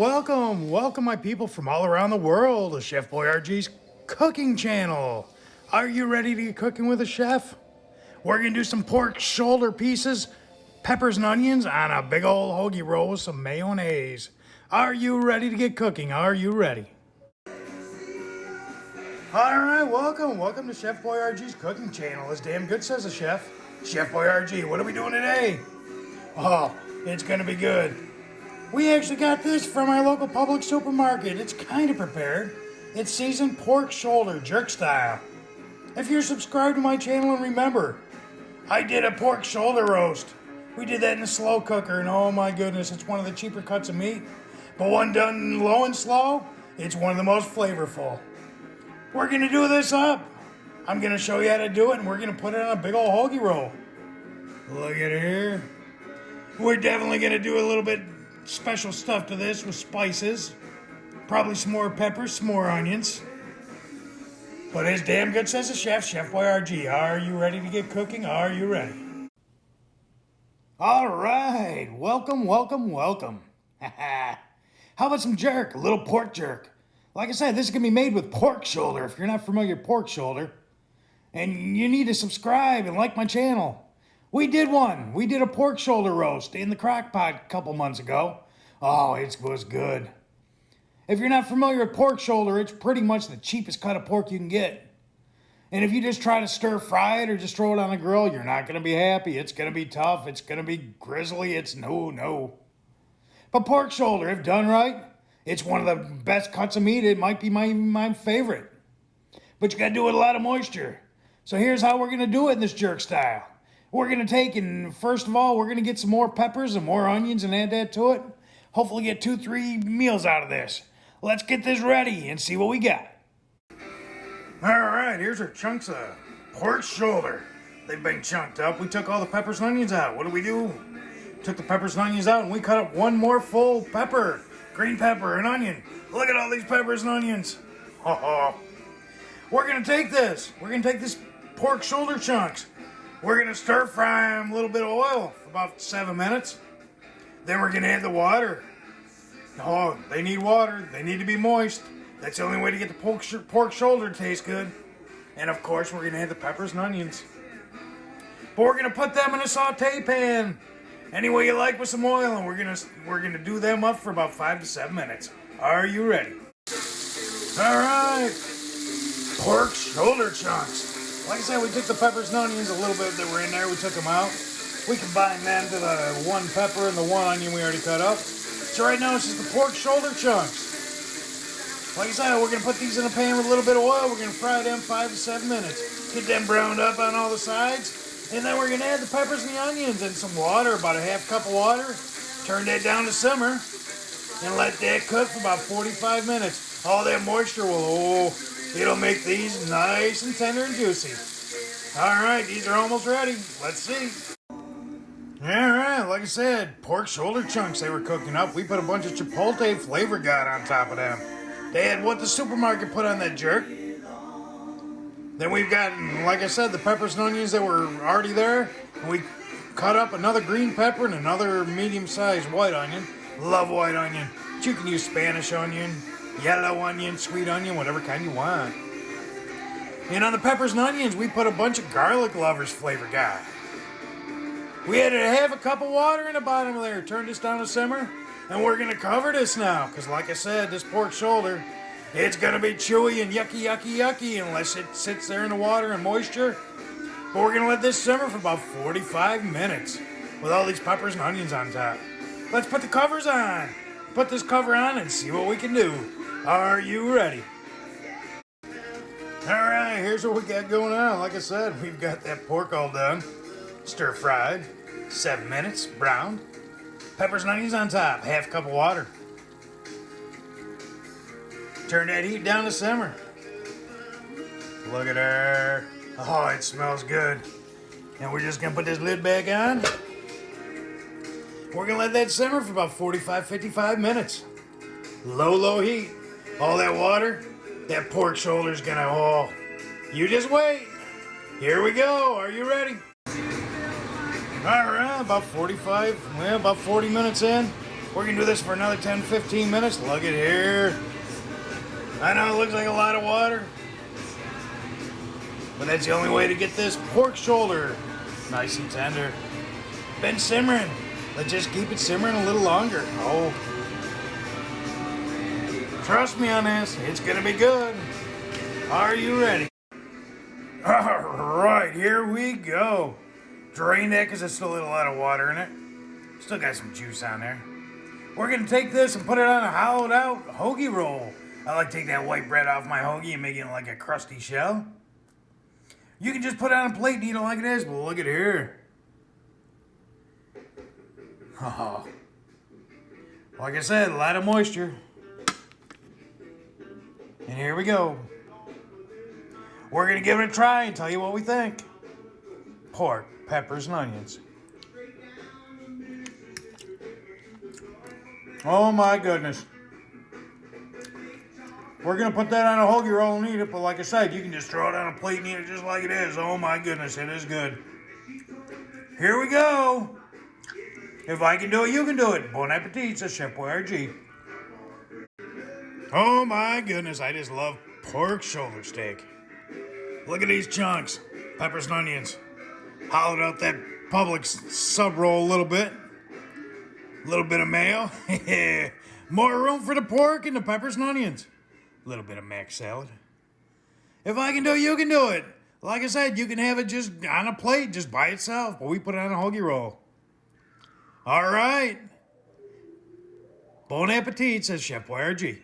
Welcome my people from all around the world to Chef-boyArGee's cooking channel. Are you ready to get cooking with a chef? We're gonna do some pork shoulder pieces, peppers and onions on a big old hoagie roll with some mayonnaise. Are you ready to get cooking? Are you ready? Alright, welcome to Chef-boyArGee's cooking channel. It's damn good, says the chef. Chef-boyArGee, what are we doing today? Oh, it's gonna be good. We actually got this from our local public supermarket. It's kind of prepared. It's seasoned pork shoulder, jerk style. If you're subscribed to my channel, and remember, I did a pork shoulder roast. We did that in a slow cooker, and oh my goodness, it's one of the cheaper cuts of meat. But when done low and slow, it's one of the most flavorful. We're gonna do this up. I'm gonna show you how to do it, and we're gonna put it on a big old hoagie roll. Look at it here. We're definitely gonna do a little bit special stuff to this with spices. Probably some more peppers, some more onions. But it's damn good, says the chef, Chef-boyArGee. Are you ready to get cooking? Are you ready? All right, welcome. How about some jerk, a little pork jerk? Like I said, this is gonna be made with pork shoulder. If you're not familiar with pork shoulder, and you need to subscribe and like my channel. We did a pork shoulder roast in the crock pot a couple months ago. Oh, it was good. If you're not familiar with pork shoulder, it's pretty much the cheapest cut of pork you can get. And if you just try to stir fry it or just throw it on the grill, you're not going to be happy. It's going to be tough. It's going to be grizzly. It's no. But pork shoulder, if done right, it's one of the best cuts of meat. It might be my favorite. But you got to do it with a lot of moisture. So here's how we're going to do it in this jerk style. We're going to take, and first of all, we're going to get some more peppers and more onions and add that to it. Hopefully get 2-3 meals out of this. Let's get this ready and see what we got. All right, here's our chunks of pork shoulder. They've been chunked up. We took all the peppers and onions out. What do? Took the peppers and onions out, and we cut up one more full pepper, green pepper and onion. Look at all these peppers and onions. We're going to take this. We're going to take this pork shoulder chunks. We're going to stir fry them a little bit of oil for about 7 minutes. Then we're going to add the water. Oh, they need water. They need to be moist. That's the only way to get the pork shoulder to taste good. And of course, we're going to add the peppers and onions. But we're going to put them in a saute pan. Any way you like with some oil. And we're going to do them up for about 5 to 7 minutes. Are you ready? All right. Pork shoulder chunks. Like I said, we took the peppers and onions, a little bit that were in there, we took them out. We combined them to the one pepper and the one onion we already cut up. So right now it's just the pork shoulder chunks. Like I said, we're going to put these in a pan with a little bit of oil. We're going to fry them 5 to 7 minutes. Get them browned up on all the sides. And then we're going to add the peppers and the onions and some water, about a half cup of water. Turn that down to simmer and let that cook for about 45 minutes. All that moisture it'll make these nice and tender and juicy. All right, these are almost ready. Let's see. All right, like I said, pork shoulder chunks they were cooking up. We put a bunch of chipotle flavor god on top of them. They had what the supermarket put on that jerk. Then we've got, like I said, the peppers and onions that were already there. And we cut up another green pepper and another medium-sized white onion. Love white onion. But you can use Spanish onion, yellow onion, sweet onion, whatever kind you want. And on the peppers and onions, we put a bunch of garlic lovers flavor guy. We added a half a cup of water in the bottom of there. Turn this down to simmer. And we're going to cover this now. Because like I said, this pork shoulder, it's going to be chewy and yucky unless it sits there in the water and moisture. But we're going to let this simmer for about 45 minutes with all these peppers and onions on top. Let's put the covers on. Put this cover on and see what we can do. Are you ready? All right, here's what we got going on. Like I said, we've got that pork all done. Stir fried, 7 minutes, browned. Peppers and onions on top, half cup of water. Turn that heat down to simmer. Look at her. Oh, it smells good. And we're just gonna put this lid back on. We're gonna let that simmer for about 45-55 minutes. Low heat. All that water, that pork shoulder's gonna, you just wait. Here we go. Are you ready? All right, about 40 minutes in. We're gonna do this for another 10, 15 minutes. Look at here. I know it looks like a lot of water, but that's the only way to get this pork shoulder nice and tender. Been simmering. Let's just keep it simmering a little longer. Oh, trust me on this. It's gonna be good. Are you ready? All right, here we go. Drain that because it's still a lot of water in it. Still got some juice on there. We're gonna take this and put it on a hollowed out hoagie roll. I like to take that white bread off my hoagie and make it like a crusty shell. You can just put it on a plate and eat it like it is, but look at here. Oh. Like I said, a lot of moisture. And here we go. We're gonna give it a try and tell you what we think. Pork, peppers, and onions. Oh my goodness. We're gonna put that on a hoagie roll and eat it, but like I said, you can just throw it on a plate and eat it just like it is. Oh my goodness, it is good. Here we go. If I can do it, you can do it. Bon appetit, says Chef-boyArGee. Oh my goodness, I just love pork shoulder steak. Look at these chunks. Peppers and onions. Hollowed out that Publix sub roll a little bit. A little bit of mayo. More room for the pork and the peppers and onions. A little bit of mac salad. If I can do it, you can do it. Like I said, you can have it just on a plate, just by itself. But we put it on a hoagie roll. All right. Bon appetit, says Chef-boyArGee.